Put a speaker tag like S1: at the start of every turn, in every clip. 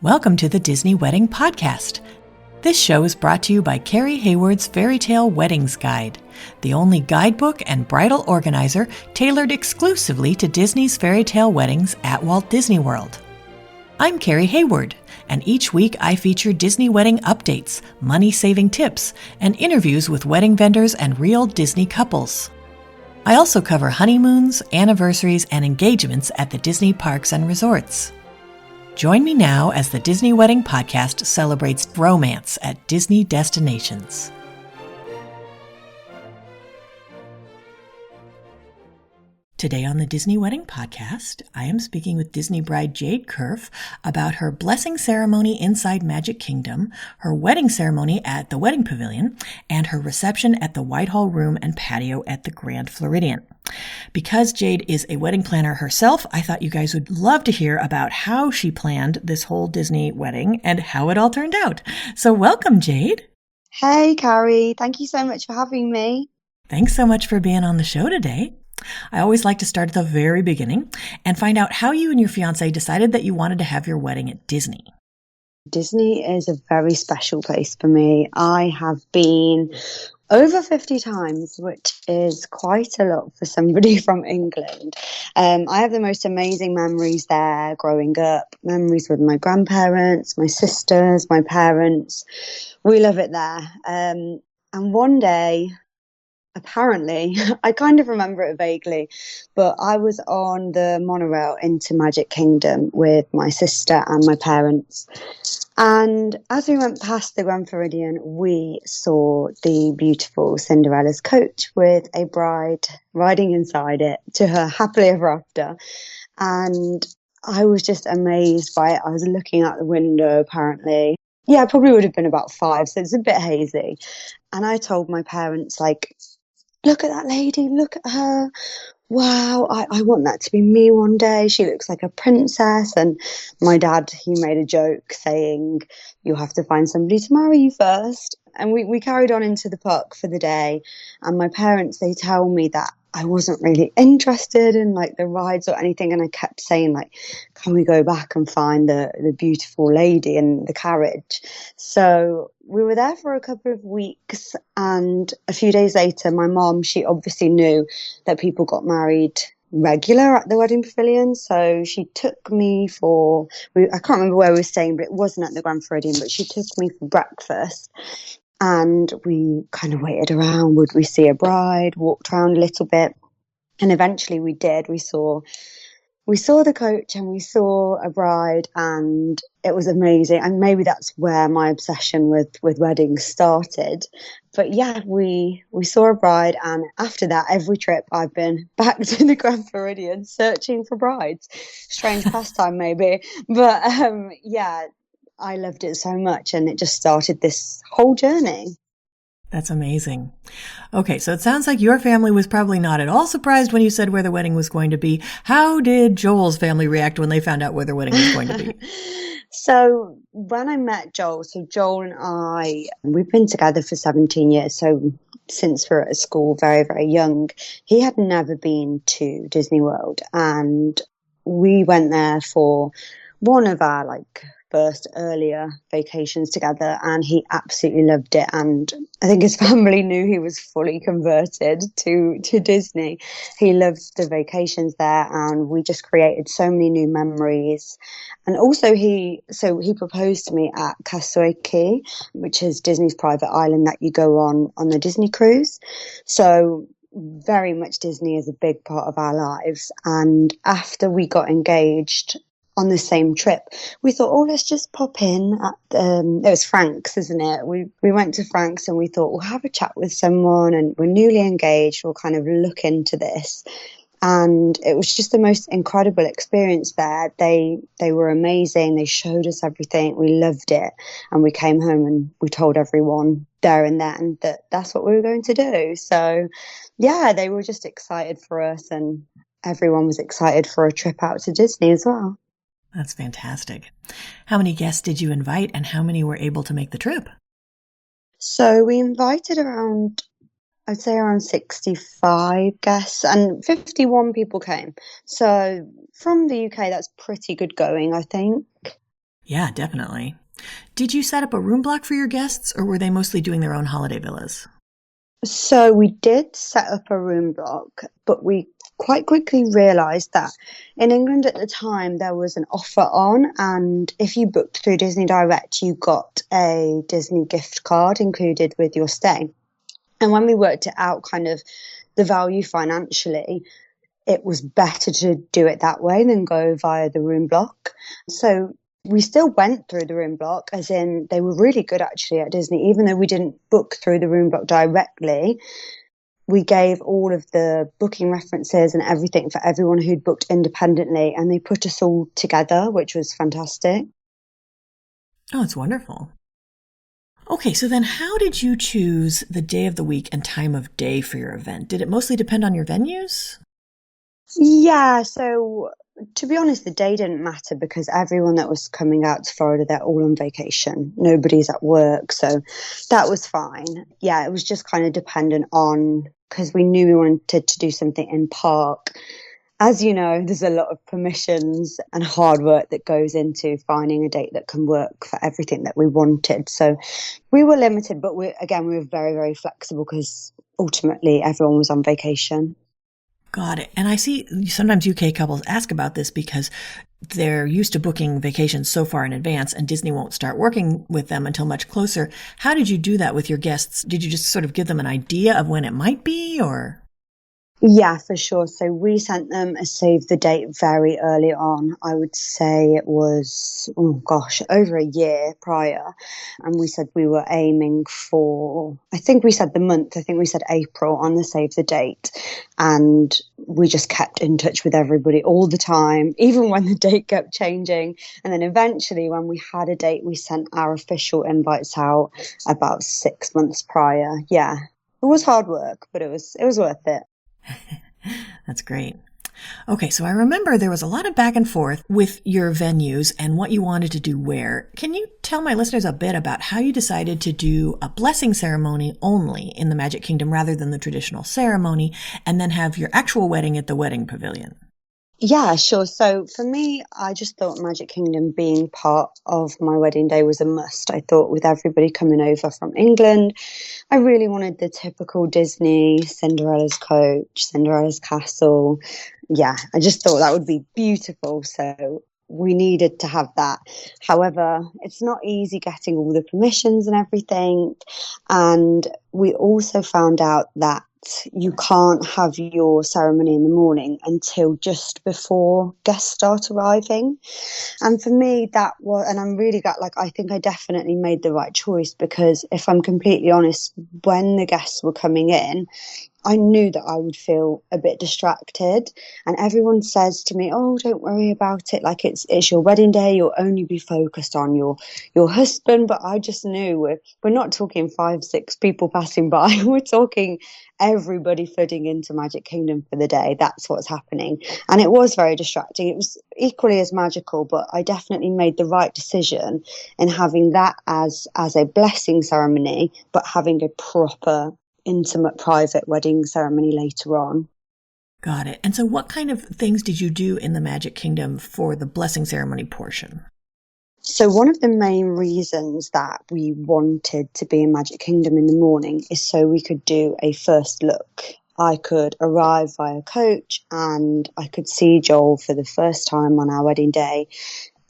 S1: Welcome to the Disney Wedding Podcast. This show is brought to you by Carrie Hayward's Fairy Tale Weddings Guide, the only guidebook and bridal organizer tailored exclusively to Disney's fairy tale weddings at Walt Disney World. I'm Carrie Hayward, and each week I feature Disney wedding updates, money-saving tips, and interviews with wedding vendors and real Disney couples. I also cover honeymoons, anniversaries, and engagements at the Disney parks and resorts. Join me now as the Disney Wedding Podcast celebrates romance at Disney destinations. Today on the Disney Wedding Podcast, I am speaking with Disney bride Jayde Cuffé about her blessing ceremony inside Magic Kingdom, her wedding ceremony at the Wedding Pavilion, and her reception at the Whitehall Room and patio at the Grand Floridian. Because Jayde is a wedding planner herself, I thought you guys would love to hear about how she planned this whole Disney wedding and how it all turned out. So welcome, Jayde.
S2: Hey, Carrie. Thank you so much for having me.
S1: Thanks so much for being on the show today. I always like to start at the very beginning and find out how you and your fiancé decided that you wanted to have your wedding at Disney.
S2: Disney is a very special place for me. I have been over 50 times, which is quite a lot for somebody from England. I have the most amazing memories there growing up, memories with my grandparents, my sisters, my parents. We love it there. And one day, apparently, I kind of remember it vaguely, but I was on the monorail into Magic Kingdom with my sister and my parents. And as we went past the Grand Floridian, we saw the beautiful Cinderella's coach with a bride riding inside it to her happily ever after. And I was just amazed by it. I was looking out the window, apparently. Yeah, I probably would have been about 5, so it's a bit hazy. And I told my parents, like, look at that lady, look at her. Wow, I want that to be me one day. She looks like a princess. And my dad, he made a joke saying, you'll have to find somebody to marry you first. And we carried on into the park for the day. And my parents, they tell me that I wasn't really interested in like the rides or anything. And I kept saying like, can we go back and find the beautiful lady in the carriage? So we were there for a couple of weeks. And a few days later, my mom, she obviously knew that people got married regular at the Wedding Pavilion. So she took me I can't remember where we were staying, but it wasn't at the Grand Floridian, but she took me for breakfast. And we kind of waited around. Would we see a bride? Walked around a little bit. And eventually we did. We saw the coach and we saw a bride, and it was amazing. And maybe that's where my obsession with weddings started. But yeah, we saw a bride, and after that, every trip I've been back to the Grand Floridian searching for brides. Strange pastime maybe. But yeah, I loved it so much, and it just started this whole journey.
S1: That's amazing. Okay, so it sounds like your family was probably not at all surprised when you said where the wedding was going to be. How did Joel's family react when they found out where the wedding was going to be?
S2: So when I met Joel, so Joel and I, we've been together for 17 years. So since we were at school, very, very young, he had never been to Disney World. And we went there for one of our first earlier vacations together, and he absolutely loved it. And I think his family knew he was fully converted to Disney. He loved the vacations there, and we just created so many new memories. And also he proposed to me at Castaway Cay, which is Disney's private island that you go on the Disney cruise. So very much Disney is a big part of our lives. And after we got engaged on the same trip, we thought, let's just pop in at it was Frank's, isn't it? We went to Frank's and we thought, we'll have a chat with someone, and we're newly engaged, we'll kind of look into this. And it was just the most incredible experience there. They were amazing. They showed us everything. We loved it. And we came home and we told everyone there and then that that's what we were going to do. So yeah, they were just excited for us, and everyone was excited for a trip out to Disney as well.
S1: That's fantastic. How many guests did you invite, and how many were able to make the trip?
S2: So we invited around I'd say around 65 guests, and 51 people came. So from the UK, that's pretty good going, I think.
S1: Yeah, definitely. Did you set up a room block for your guests, or were they mostly doing their own holiday villas?
S2: So we did set up a room block, but we quite quickly realised that in England at the time there was an offer on, and if you booked through Disney Direct, you got a Disney gift card included with your stay. And when we worked it out, kind of the value financially, it was better to do it that way than go via the room block. So we still went through the room block, as in they were really good actually at Disney, even though we didn't book through the room block directly. We gave all of the booking references and everything for everyone who'd booked independently, and they put us all together, which was fantastic.
S1: Oh, it's wonderful. Okay, so then how did you choose the day of the week and time of day for your event? Did it mostly depend on your venues?
S2: Yeah, so to be honest, the day didn't matter because everyone that was coming out to Florida, they're all on vacation. Nobody's at work, so that was fine. Yeah, it was just kind of dependent on, because we knew we wanted to do something in park. As you know, there's a lot of permissions and hard work that goes into finding a date that can work for everything that we wanted. So we were limited, but we were very, very flexible because ultimately everyone was on vacation.
S1: Got it. And I see sometimes UK couples ask about this because they're used to booking vacations so far in advance and Disney won't start working with them until much closer. How did you do that with your guests? Did you just sort of give them an idea of when it might be, or?
S2: Yeah, for sure. So we sent them a save the date very early on. I would say it was, oh gosh, over a year prior. And we said we were aiming for, I think we said the month, I think we said April on the save the date. And we just kept in touch with everybody all the time, even when the date kept changing. And then eventually when we had a date, we sent our official invites out about 6 months prior. Yeah, it was hard work, but it was worth it.
S1: That's great. Okay, so I remember there was a lot of back and forth with your venues and what you wanted to do where. Can you tell my listeners a bit about how you decided to do a blessing ceremony only in the Magic Kingdom rather than the traditional ceremony, and then have your actual wedding at the Wedding Pavilion?
S2: Yeah, sure. So for me, I just thought Magic Kingdom being part of my wedding day was a must. I thought with everybody coming over from England, I really wanted the typical Disney, Cinderella's coach, Cinderella's castle. Yeah, I just thought that would be beautiful. So we needed to have that. However, it's not easy getting all the permissions and everything. And we also found out that you can't have your ceremony in the morning until just before guests start arriving. And for me, that was, and I'm really glad, like, I think I definitely made the right choice because if I'm completely honest, when the guests were coming in, I knew that I would feel a bit distracted, and everyone says to me, "Oh, don't worry about it. Like it's your wedding day. You'll only be focused on your husband." But I just knew we're not talking 5, 6 people passing by. We're talking everybody flooding into Magic Kingdom for the day. That's what's happening, and it was very distracting. It was equally as magical, but I definitely made the right decision in having that as a blessing ceremony, but having a proper intimate private wedding ceremony later on.
S1: Got it. And so what kind of things did you do in the Magic Kingdom for the blessing ceremony portion?
S2: So one of the main reasons that we wanted to be in Magic Kingdom in the morning is so we could do a first look. I could arrive via coach and I could see Joel for the first time on our wedding day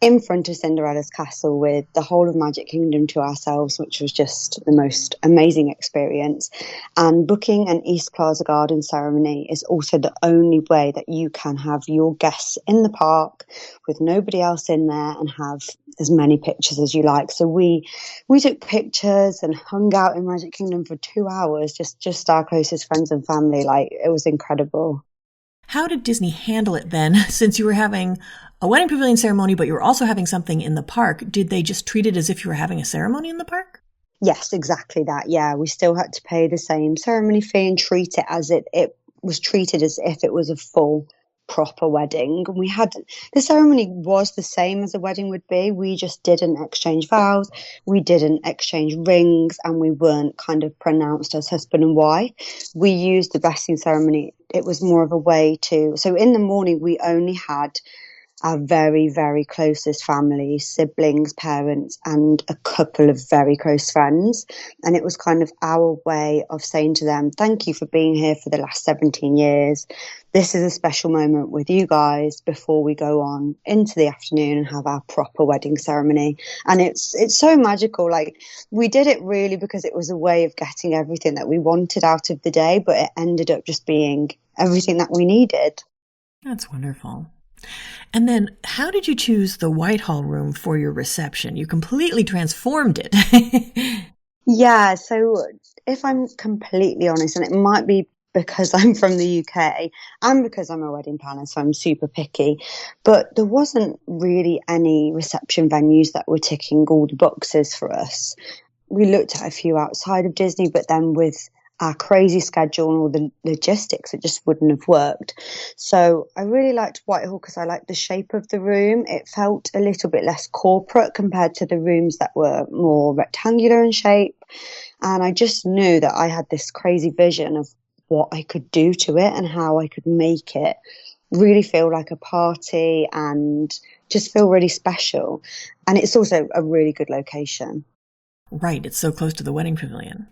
S2: in front of Cinderella's castle with the whole of Magic Kingdom to ourselves, which was just the most amazing experience. And booking an East Plaza Garden ceremony is also the only way that you can have your guests in the park with nobody else in there and have as many pictures as you like. So we took pictures and hung out in Magic Kingdom for 2 hours, just our closest friends and family. Like, it was incredible.
S1: How did Disney handle it then, since you were having a wedding pavilion ceremony, but you were also having something in the park? Did they just treat it as if you were having a ceremony in the park?
S2: Yes, exactly that. Yeah, we still had to pay the same ceremony fee and treat it as it was treated as if it was a full proper wedding. And the ceremony was the same as a wedding would be. We just didn't exchange vows, we didn't exchange rings, and we weren't kind of pronounced as husband and wife. We used the blessing ceremony. It was more of a way so in the morning we only had our very, very closest family, siblings, parents, and a couple of very close friends. And it was kind of our way of saying to them, thank you for being here for the last 17 years. This is a special moment with you guys before we go on into the afternoon and have our proper wedding ceremony. And it's so magical. Like, we did it really because it was a way of getting everything that we wanted out of the day, but it ended up just being everything that we needed.
S1: That's wonderful. And then how did you choose the Whitehall Room for your reception? You completely transformed it.
S2: Yeah, so if I'm completely honest, and it might be because I'm from the UK and because I'm a wedding planner, so I'm super picky, but there wasn't really any reception venues that were ticking all the boxes for us. We looked at a few outside of Disney, but then with our crazy schedule and all the logistics, it just wouldn't have worked. So I really liked Whitehall because I liked the shape of the room. It felt a little bit less corporate compared to the rooms that were more rectangular in shape. And I just knew that I had this crazy vision of what I could do to it and how I could make it really feel like a party and just feel really special. And it's also a really good location.
S1: Right. It's so close to the Wedding Pavilion.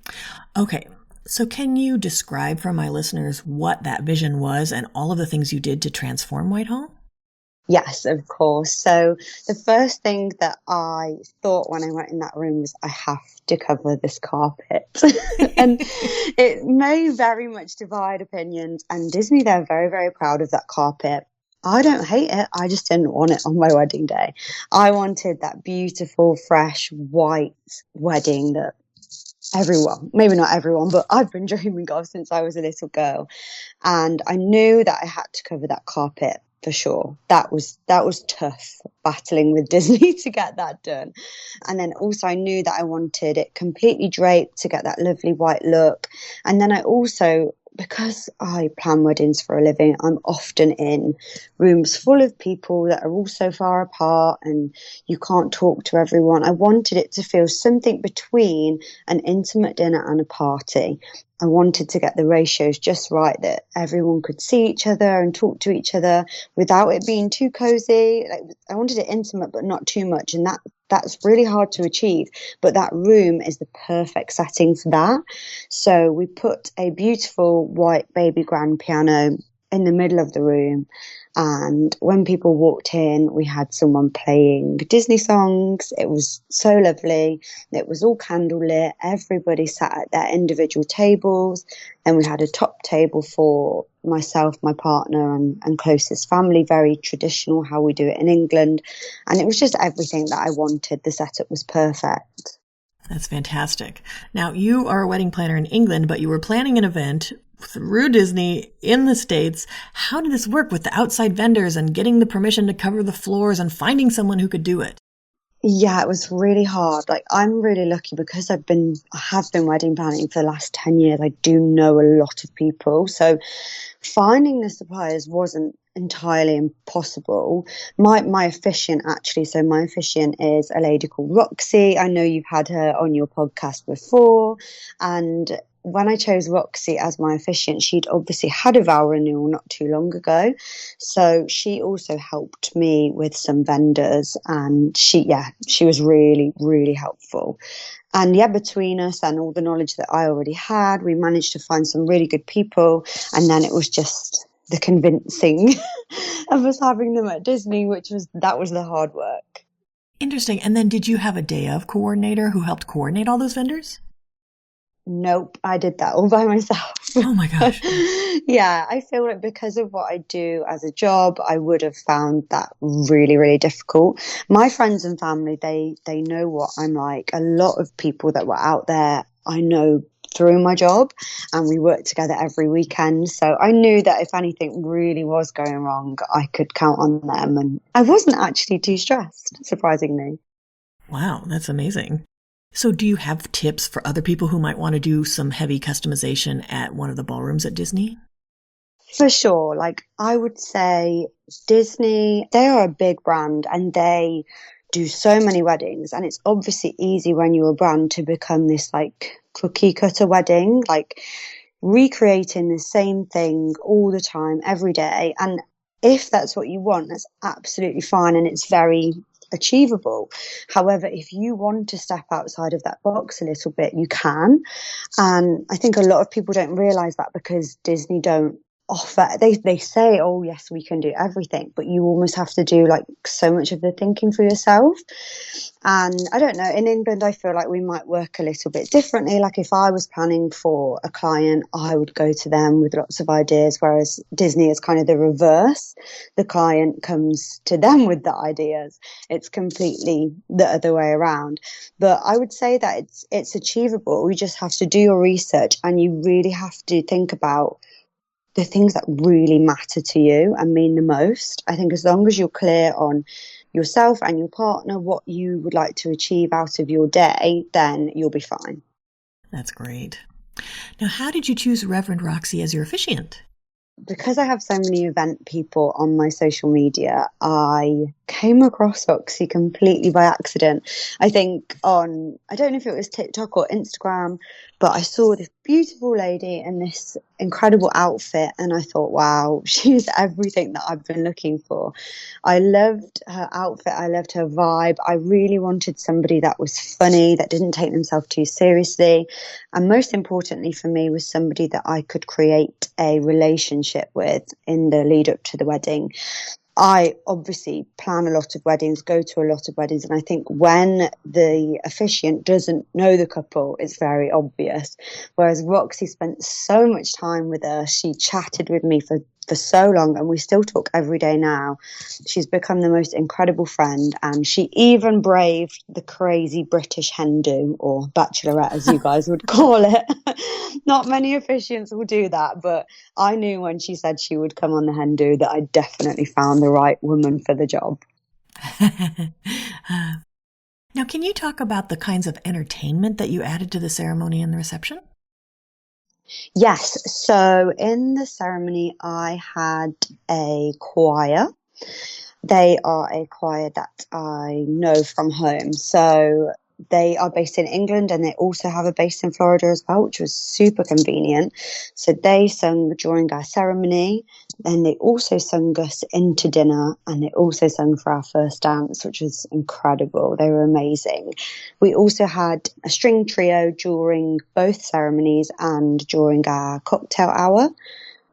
S1: Okay. So can you describe for my listeners what that vision was and all of the things you did to transform Whitehall?
S2: Yes, of course. So the first thing that I thought when I went in that room was I have to cover this carpet. And it may very much divide opinions. And Disney, they're very, very proud of that carpet. I don't hate it. I just didn't want it on my wedding day. I wanted that beautiful, fresh, white wedding that everyone, maybe not everyone, but I've been dreaming of since I was a little girl. And I knew that I had to cover that carpet for sure. That was tough, battling with Disney to get that done. And then also I knew that I wanted it completely draped to get that lovely white look. And then I also, because I plan weddings for a living, I'm often in rooms full of people that are all so far apart and you can't talk to everyone. I wanted it to feel something between an intimate dinner and a party. I wanted to get the ratios just right, that everyone could see each other and talk to each other without it being too cozy. Like, I wanted it intimate, but not too much. And that's really hard to achieve. But that room is the perfect setting for that. So we put a beautiful white baby grand piano in the middle of the room. And when people walked in, we had someone playing Disney songs. It was so lovely. It was all candlelit. Everybody sat at their individual tables. And we had a top table for myself, my partner, and closest family. Very traditional, how we do it in England. And it was just everything that I wanted. The setup was perfect.
S1: That's fantastic. Now, you are a wedding planner in England, but you were planning an event through Disney in the States. How did this work with the outside vendors and getting the permission to cover the floors and finding someone who could do it?
S2: Yeah, it was really hard. Like, I'm really lucky because I have been wedding planning for the last 10 years. I do know a lot of people. So finding the suppliers wasn't entirely impossible. My officiant, actually, so my officiant is a lady called Roxy. I know you've had her on your podcast before. And when I chose Roxy as my officiant, she'd obviously had a vow renewal not too long ago. So she also helped me with some vendors, and she was really, really helpful. And yeah, between us and all the knowledge that I already had, we managed to find some really good people. And then it was just the convincing of us having them at Disney, that was the hard work.
S1: Interesting. And then did you have a day of coordinator who helped coordinate all those vendors?
S2: Nope, I did that all by myself.
S1: Oh my gosh.
S2: Yeah, I feel like because of what I do as a job, I would have found that really, really difficult. My friends and family, they know what I'm like. A lot of people that were out there, I know through my job, and we work together every weekend. So I knew that if anything really was going wrong, I could count on them. And I wasn't actually too stressed, surprisingly.
S1: Wow, that's amazing. So do you have tips for other people who might want to do some heavy customization at one of the ballrooms at Disney?
S2: For sure. Like, I would say Disney, they are a big brand and they do so many weddings. And it's obviously easy when you're a brand to become this like cookie cutter wedding, like recreating the same thing all the time, every day. And if that's what you want, that's absolutely fine. And it's very achievable. However, if you want to step outside of that box a little bit, you can. And I think a lot of people don't realize that because Disney don't offer, they say, oh, yes, we can do everything, but you almost have to do like so much of the thinking for yourself. And I don't know, in England, I feel like we might work a little bit differently. Like if I was planning for a client, I would go to them with lots of ideas, whereas Disney is kind of the reverse. The client comes to them with the ideas. It's completely the other way around. But I would say that it's achievable. You just have to do your research and you really have to think about the things that really matter to you and mean the most. I think as long as you're clear on yourself and your partner, what you would like to achieve out of your day, then you'll be fine.
S1: That's great. Now, how did you choose Reverend Roxy as your officiant?
S2: Because I have so many event people on my social media, I came across Roxy completely by accident. I think I don't know if it was TikTok or Instagram, but I saw this beautiful lady in this incredible outfit and I thought, wow, she's everything that I've been looking for. I loved her outfit. I loved her vibe. I really wanted somebody that was funny, that didn't take themselves too seriously. And most importantly for me was somebody that I could create a relationship with in the lead up to the wedding. I obviously plan a lot of weddings, go to a lot of weddings, and I think when the officiant doesn't know the couple, it's very obvious. Whereas Roxy spent so much time with us, she chatted with me for so long, and we still talk every day now. She's become the most incredible friend, and she even braved the crazy British hen do, or bachelorette as you guys would call it. Not many officiants will do that, but I knew when she said she would come on the hen do that I definitely found the right woman for the job.
S1: Now, can you talk about the kinds of entertainment that you added to the ceremony and the reception?
S2: Yes. So in the ceremony, I had a choir. They are a choir that I know from home. So they are based in England and they also have a base in Florida as well, which was super convenient. So they sung during our ceremony. Then they also sung us into dinner and they also sung for our first dance, which was incredible. They were amazing. We also had a string trio during both ceremonies and during our cocktail hour.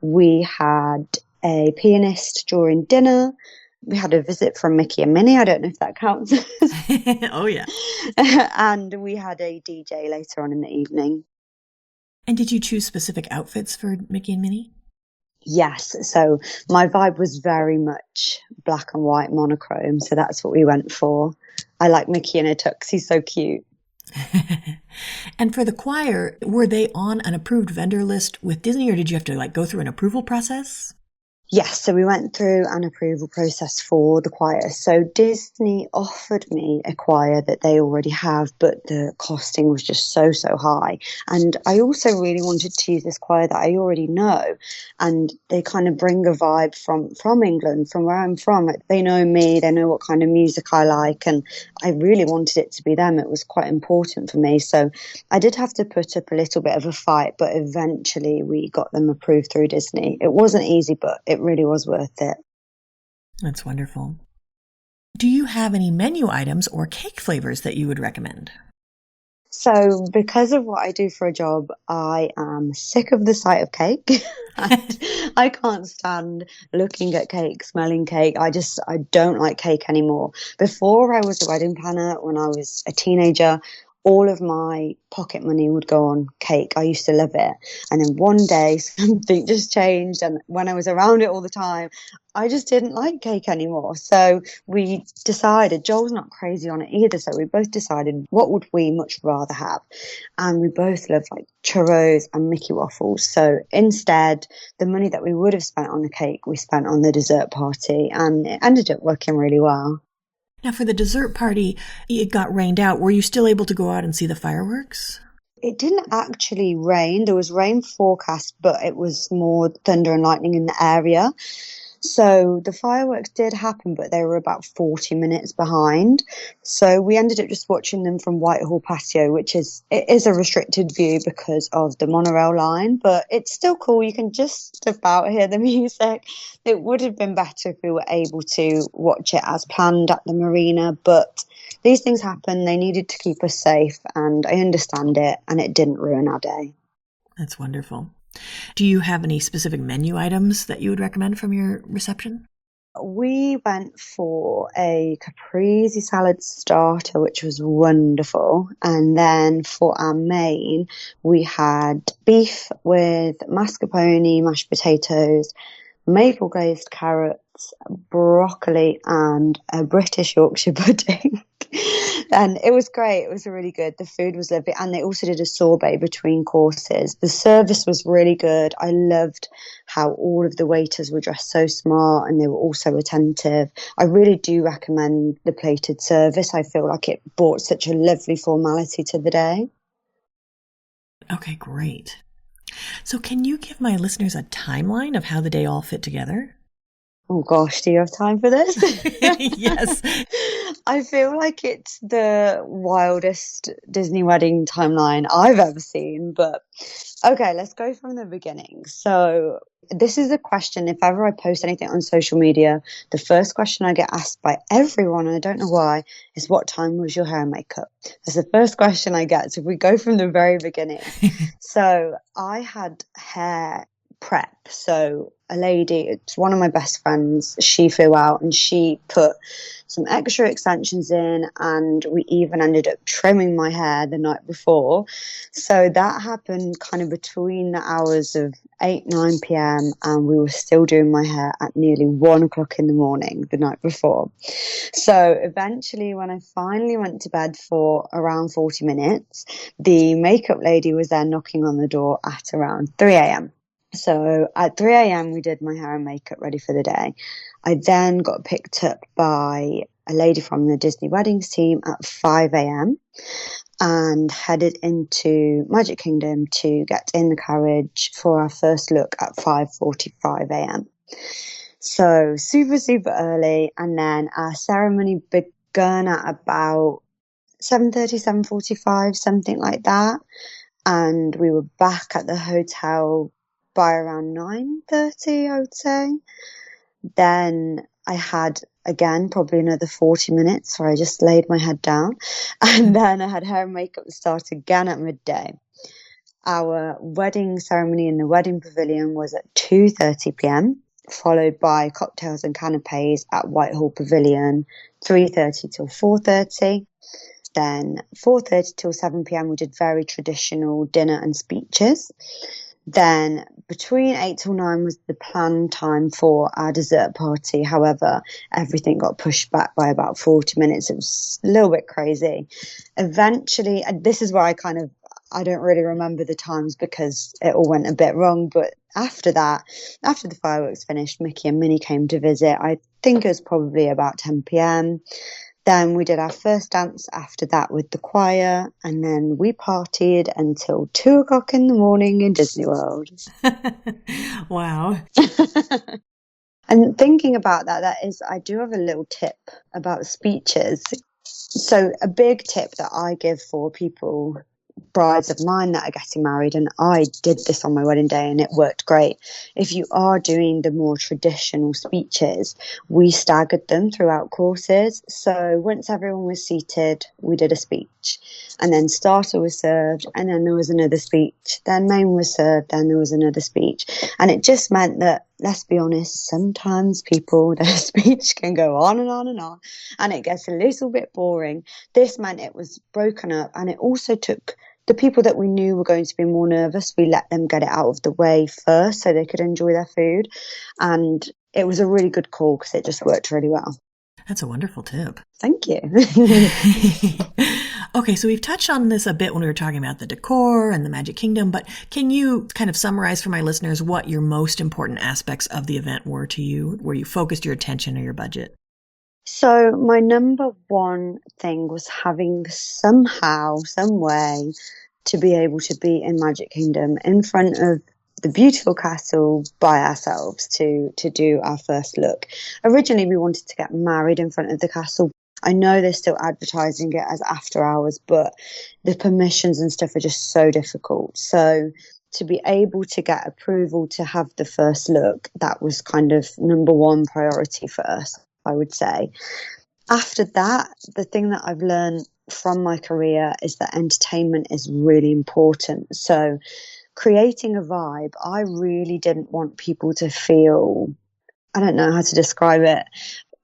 S2: We had a pianist during dinner. We had a visit from Mickey and Minnie. I don't know if that counts.
S1: Oh, yeah.
S2: And we had a DJ later on in the evening.
S1: And did you choose specific outfits for Mickey and Minnie?
S2: Yes. So my vibe was very much black and white monochrome. So that's what we went for. I like Mickey in a tux. He's so cute.
S1: And for the choir, were they on an approved vendor list with Disney, or did you have to go through an approval process?
S2: Yes, so we went through an approval process for the choir. So Disney offered me a choir that they already have, but the costing was just so high. And I also really wanted to use this choir that I already know. And they kind of bring a vibe from England, from where I'm from. They know me, they know what kind of music I like. And I really wanted it to be them. It was quite important for me. So I did have to put up a little bit of a fight, but eventually we got them approved through Disney. It wasn't easy, but it really was worth it.
S1: That's wonderful. Do you have any menu items or cake flavors that you would recommend?
S2: So because of what I do for a job, I am sick of the sight of cake. And I can't stand looking at cake, smelling cake. I don't like cake anymore. Before I was a wedding planner, when I was a teenager, all of my pocket money would go on cake. I used to love it. And then one day something just changed. And when I was around it all the time, I just didn't like cake anymore. So we decided, Joel's not crazy on it either. So we both decided what would we much rather have. And we both love like churros and Mickey waffles. So instead, the money that we would have spent on the cake, we spent on the dessert party. And it ended up working really well.
S1: Now, for the dessert party, it got rained out. Were you still able to go out and see the fireworks?
S2: It didn't actually rain. There was rain forecast, but it was more thunder and lightning in the area. So the fireworks did happen, but they were about 40 minutes behind. So we ended up just watching them from Whitehall patio, it is a restricted view because of the monorail line, but it's still cool. You can just about hear the music. It would have been better if we were able to watch it as planned at the marina, but these things happen. They needed to keep us safe, and I understand it, and it didn't ruin our day.
S1: That's wonderful. Do you have any specific menu items that you would recommend from your reception?
S2: We went for a caprese salad starter, which was wonderful. And then for our main, we had beef with mascarpone, mashed potatoes, maple glazed carrots, broccoli, and a British Yorkshire pudding. And it was great. It was really good. The food was lovely. And they also did a sorbet between courses. The service was really good. I loved how all of the waiters were dressed so smart and they were also attentive. I really do recommend the plated service. I feel like it brought such a lovely formality to the day.
S1: Okay, great. So can you give my listeners a timeline of how the day all fit together?
S2: Oh gosh, do you have time for this?
S1: Yes.
S2: I feel like it's the wildest Disney wedding timeline I've ever seen, but okay, let's go from the beginning. So this is a question, if ever I post anything on social media, the first question I get asked by everyone, and I don't know why, is what time was your hair and makeup? That's the first question I get. So if we go from the very beginning. So I had hair prep. So a lady, it's one of my best friends, she flew out and she put some extra extensions in, and we even ended up trimming my hair the night before. So that happened kind of between the hours of 8-9 p.m. and we were still doing my hair at nearly 1 o'clock in the morning the night before. So eventually, when I finally went to bed for around 40 minutes, the makeup lady was there knocking on the door at around 3 a.m. So at 3 a.m. we did my hair and makeup ready for the day. I then got picked up by a lady from the Disney Weddings team at 5 a.m. and headed into Magic Kingdom to get in the carriage for our first look at 5:45 a.m. So super, super early. And then our ceremony began at about 7:30, 7:45, something like that. And we were back at the hotel by around 9:30, I would say. Then I had, again, probably another 40 minutes where I just laid my head down. And then I had hair and makeup start again at midday. Our wedding ceremony in the Wedding Pavilion was at 2:30 p.m., followed by cocktails and canapes at Whitehall Pavilion, 3:30 till 4:30. Then 4:30 till 7 p.m. we did very traditional dinner and speeches. Then between 8 till 9 was the planned time for our dessert party. However, everything got pushed back by about 40 minutes. It was a little bit crazy. Eventually, and this is where I don't really remember the times because it all went a bit wrong. But after that, after the fireworks finished, Mickey and Minnie came to visit. I think it was probably about 10 p.m. Then we did our first dance after that with the choir, and then we partied until 2 o'clock in the morning in Disney World.
S1: Wow.
S2: And thinking about that I do have a little tip about speeches. So a big tip that I give for people, brides of mine that are getting married, and I did this on my wedding day and it worked great. If you are doing the more traditional speeches, we staggered them throughout courses. So once everyone was seated, we did a speech, and then starter was served, and then there was another speech, then main was served, then there was another speech. And it just meant that, let's be honest, sometimes their speech can go on and on and on, and it gets a little bit boring. This meant it was broken up, and it also took the people that we knew were going to be more nervous, we let them get it out of the way first so they could enjoy their food. And it was a really good call because it just worked really well.
S1: That's a wonderful tip.
S2: Thank you.
S1: Okay, so we've touched on this a bit when we were talking about the decor and the Magic Kingdom, but can you kind of summarize for my listeners what your most important aspects of the event were to you, where you focused your attention or your budget?
S2: So my number one thing was having somehow, some way, to be able to be in Magic Kingdom in front of the beautiful castle by ourselves to do our first look. Originally, we wanted to get married in front of the castle. I know they're still advertising it as after hours, but the permissions and stuff are just so difficult. So to be able to get approval to have the first look, that was kind of number one priority for us, I would say. After that, the thing that I've learned from my career is that entertainment is really important. So creating a vibe, I really didn't want people to feel, I don't know how to describe it,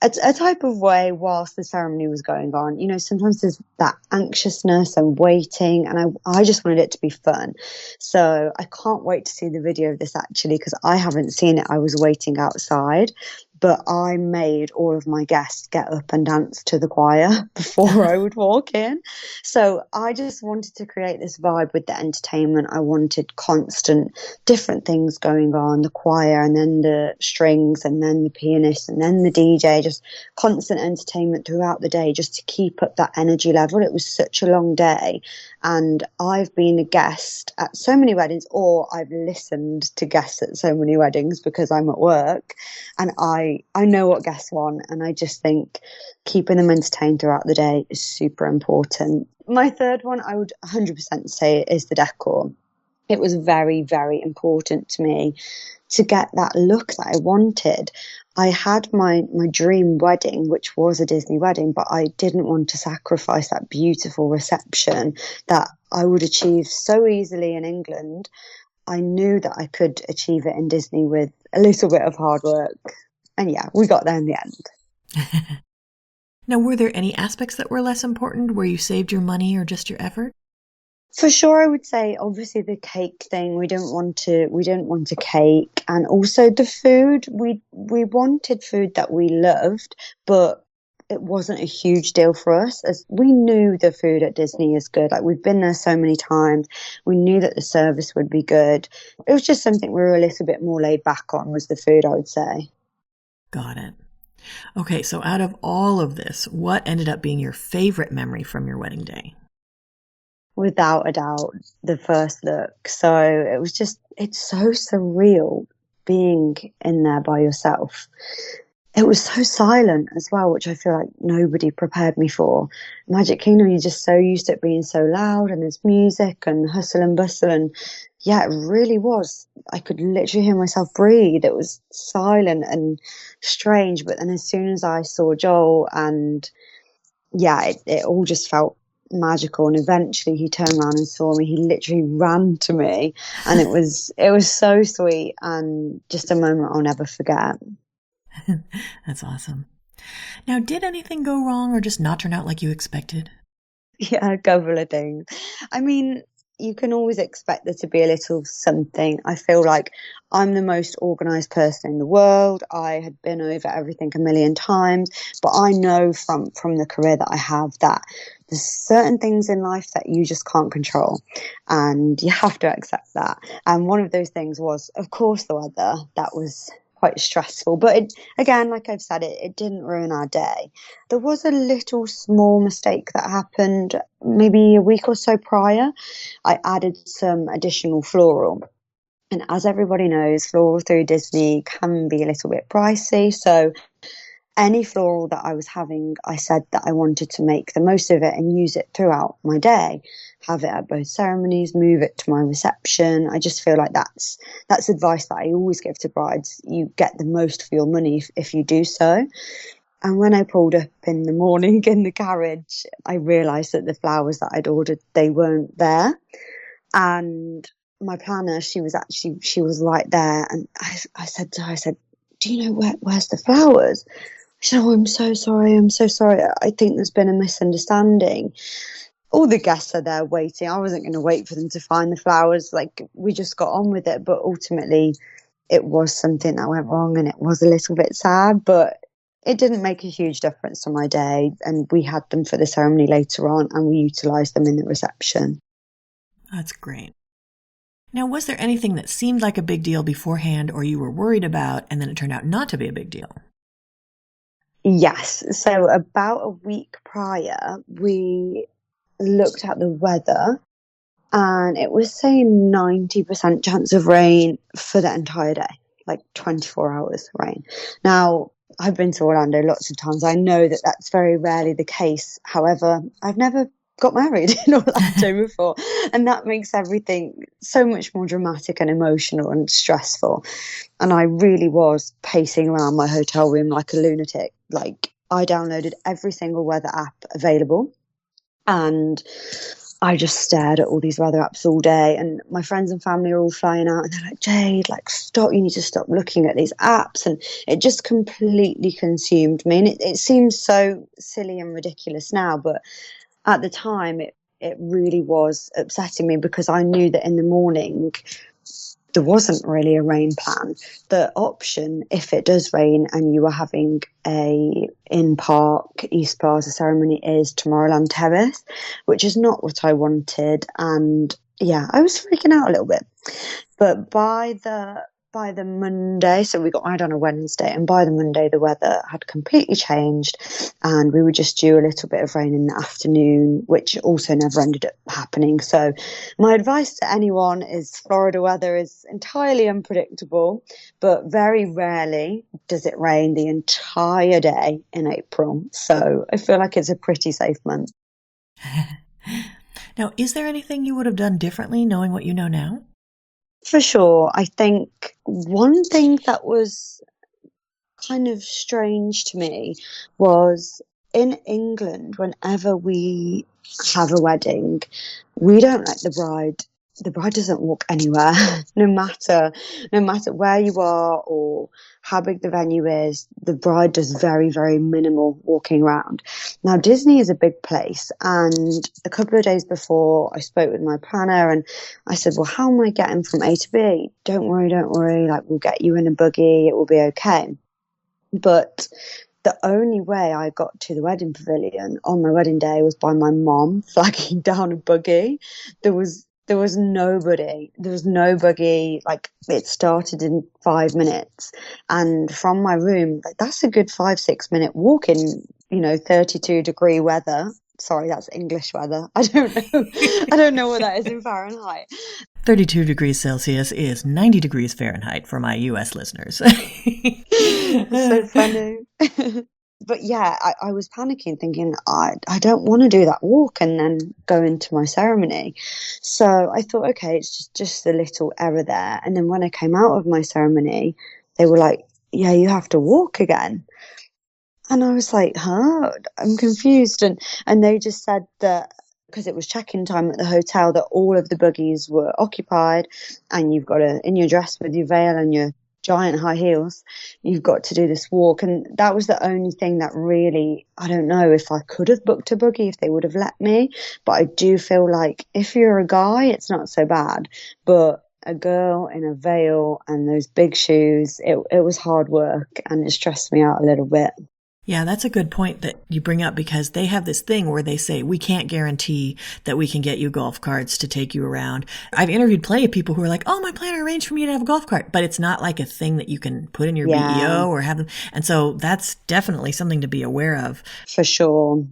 S2: a type of way whilst the ceremony was going on. You know, sometimes there's that anxiousness and waiting, and I just wanted it to be fun. So I can't wait to see the video of this actually, because I haven't seen it. I was waiting outside, but I made all of my guests get up and dance to the choir before I would walk in. So I just wanted to create this vibe with the entertainment. I wanted constant different things going on, the choir and then the strings and then the pianist and then the DJ, just constant entertainment throughout the day just to keep up that energy level. It was such a long day, and I've been a guest at so many weddings, or I've listened to guests at so many weddings because I'm at work, and I know what guests want, and I just think keeping them entertained throughout the day is super important. My third one, I would 100% say, is the decor. It was very, very important to me to get that look that I wanted. I had my dream wedding, which was a Disney wedding, but I didn't want to sacrifice that beautiful reception that I would achieve so easily in England. I knew that I could achieve it in Disney with a little bit of hard work. And yeah, we got there in the end.
S1: Now, were there any aspects that were less important where you saved your money or just your effort?
S2: For sure, I would say obviously the cake thing. We didn't want a cake, and also the food. We wanted food that we loved, but it wasn't a huge deal for us, as we knew the food at Disney is good. Like, we've been there so many times. We knew that the service would be good. It was just something we were a little bit more laid back on, was the food, I would say.
S1: Got it. Okay, so out of all of this, what ended up being your favorite memory from your wedding day?
S2: Without a doubt, the first look. So it was just, it's so surreal being in there by yourself. It was so silent as well, which I feel like nobody prepared me for. Magic Kingdom, you're just so used to it being so loud, and there's music and hustle and bustle. And yeah, it really was. I could literally hear myself breathe. It was silent and strange. But then as soon as I saw Joel, and yeah, it all just felt magical. And eventually he turned around and saw me. He literally ran to me, and it was so sweet, and just a moment I'll never forget.
S1: That's awesome. Now, did anything go wrong or just not turn out like you expected?
S2: Yeah, a couple of things. I mean, you can always expect there to be a little something. I feel like I'm the most organized person in the world. I had been over everything a million times, but I know from the career that I have that there's certain things in life that you just can't control, and you have to accept that. And one of those things was, of course, the weather. That was quite stressful, but again, like I've said, it didn't ruin our day. There was a little small mistake that happened maybe a week or so prior. I added some additional floral, and as everybody knows, floral through Disney can be a little bit pricey. So any floral that I was having, I said that I wanted to make the most of it and use it throughout my day. Have it at both ceremonies, move it to my reception. I just feel like that's advice that I always give to brides. You get the most for your money if you do so. And when I pulled up in the morning in the carriage, I realised that the flowers that I'd ordered, they weren't there. And my planner, she was right there. And I said to her, do you know where's the flowers? She said, oh, I'm so sorry. I think there's been a misunderstanding. All the guests are there waiting. I wasn't going to wait for them to find the flowers. Like, we just got on with it. But ultimately, it was something that went wrong, and it was a little bit sad, but it didn't make a huge difference to my day. And we had them for the ceremony later on, and we utilised them in the reception.
S1: That's great. Now, was there anything that seemed like a big deal beforehand or you were worried about, and then it turned out not to be a big deal?
S2: Yes. So about a week prior, we looked at the weather, and it was saying 90% chance of rain for the entire day, like 24 hours rain. Now, I've been to Orlando lots of times. I know that that's very rarely the case. However, I've never got married in Orlando before, and that makes everything so much more dramatic and emotional and stressful. And I really was pacing around my hotel room like a lunatic. Like, I downloaded every single weather app available, and I just stared at all these weather apps all day, and my friends and family are all flying out, and they're like, Jayde, like, stop, you need to stop looking at these apps. And it just completely consumed me. And it seems so silly and ridiculous now, but at the time it really was upsetting me, because I knew that in the morning there wasn't really a rain plan. The option, if it does rain and you are having a in-park East Plaza ceremony, is Tomorrowland Terrace, which is not what I wanted. And yeah, I was freaking out a little bit. But by the Monday, so we got married on a Wednesday, and by the Monday the weather had completely changed, and we were just due a little bit of rain in the afternoon, which also never ended up happening. So my advice to anyone is Florida weather is entirely unpredictable, but very rarely does it rain the entire day in April. So I feel like it's a pretty safe month.
S1: Now, is there anything you would have done differently knowing what you know now?
S2: For sure. I think one thing that was kind of strange to me was, in England, whenever we have a wedding, we don't let the bride doesn't walk anywhere, no matter where you are or how big the venue is. The bride does very, very minimal walking around. Now, Disney is a big place, and a couple of days before, I spoke with my planner, and I said, well, how am I getting from A to B? Don't worry, like, we'll get you in a buggy, it will be okay. But the only way I got to the Wedding Pavilion on my wedding day was by my mom flagging down a buggy. There was nobody. There was no buggy. Like, it started in 5 minutes. And from my room, like, that's a good 5-6 minute walk in, 32-degree weather. Sorry, that's English weather. I don't know. I don't know what that is in Fahrenheit.
S1: 32 degrees Celsius is 90 degrees Fahrenheit for my US listeners.
S2: So funny. But yeah, I was panicking, thinking, I don't want to do that walk and then go into my ceremony. So I thought, okay, it's just a little error there. And then when I came out of my ceremony, they were like, yeah, you have to walk again. And I was like, huh? I'm confused. And they just said that because it was check-in time at the hotel, that all of the buggies were occupied, and you've got to, in your dress with your veil and your giant high heels, you've got to do this walk. And that was the only thing that really, I don't know if I could have booked a buggy if they would have let me, but I do feel like if you're a guy, it's not so bad, but a girl in a veil and those big shoes, it was hard work, and it stressed me out a little bit.
S1: Yeah, that's a good point that you bring up, because they have this thing where they say, we can't guarantee that we can get you golf carts to take you around. I've interviewed plenty of people who are like, oh, my planner arranged for me to have a golf cart, but it's not like a thing that you can put in your BEO or have them. And so that's definitely something to be aware of.
S2: For sure.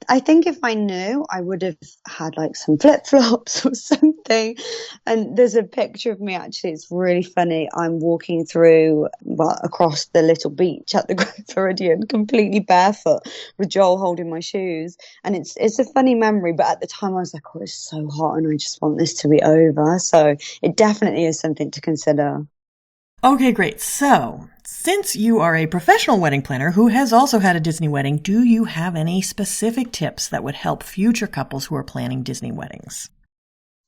S2: I think if I knew, I would have had like some flip-flops or something. And there's a picture of me, actually, it's really funny. I'm walking across the little beach at the Grand Floridian, completely barefoot, with Joel holding my shoes. And it's a funny memory, but at the time I was like, oh, it's so hot and I just want this to be over. So it definitely is something to consider.
S1: Okay, great. So, since you are a professional wedding planner who has also had a Disney wedding, do you have any specific tips that would help future couples who are planning Disney weddings?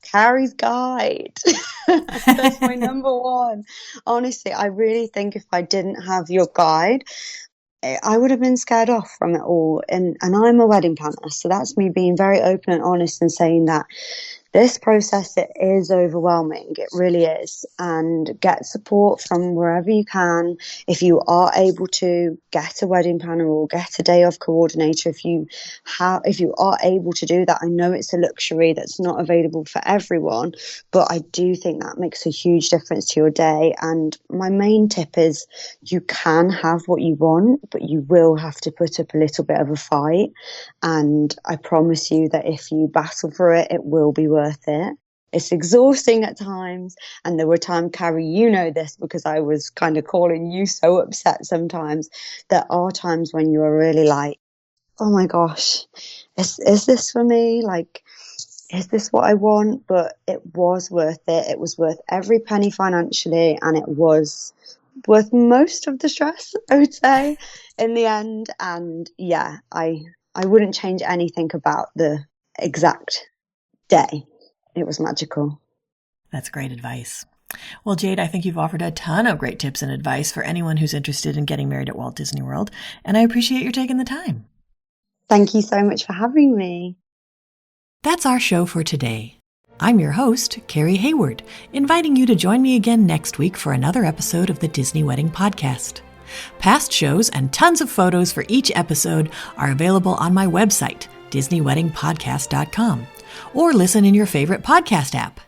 S2: Carrie's guide. That's my number one. Honestly, I really think if I didn't have your guide, I would have been scared off from it all. And I'm a wedding planner, so that's me being very open and honest and saying that this process, it is overwhelming. It really is. And get support from wherever you can. If you are able to, get a wedding planner or get a day off coordinator. If you are able to do that, I know it's a luxury that's not available for everyone, but I do think that makes a huge difference to your day. And my main tip is, you can have what you want, but you will have to put up a little bit of a fight. And I promise you that if you battle for it, it will be worth it. It's exhausting at times. And there were times, Carrie, you know this because I was kind of calling you so upset sometimes. There are times when you are really like, oh my gosh, is this for me? Like, is this what I want? But it was worth it. It was worth every penny financially, and it was worth most of the stress, I would say, in the end. And yeah, I wouldn't change anything about the exact day. It was magical.
S1: That's great advice. Well, Jayde, I think you've offered a ton of great tips and advice for anyone who's interested in getting married at Walt Disney World, and I appreciate your taking the time.
S2: Thank you so much for having me.
S1: That's our show for today. I'm your host, Carrie Hayward, inviting you to join me again next week for another episode of the Disney Wedding Podcast. Past shows and tons of photos for each episode are available on my website, DisneyWeddingPodcast.com, or listen in your favorite podcast app.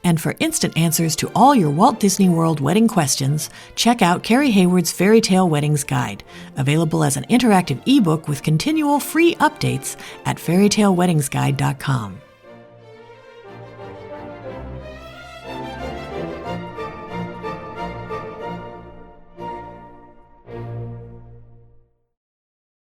S1: And for instant answers to all your Walt Disney World wedding questions, check out Carrie Hayward's Fairy Tale Weddings Guide, available as an interactive ebook with continual free updates at fairytaleweddingsguide.com.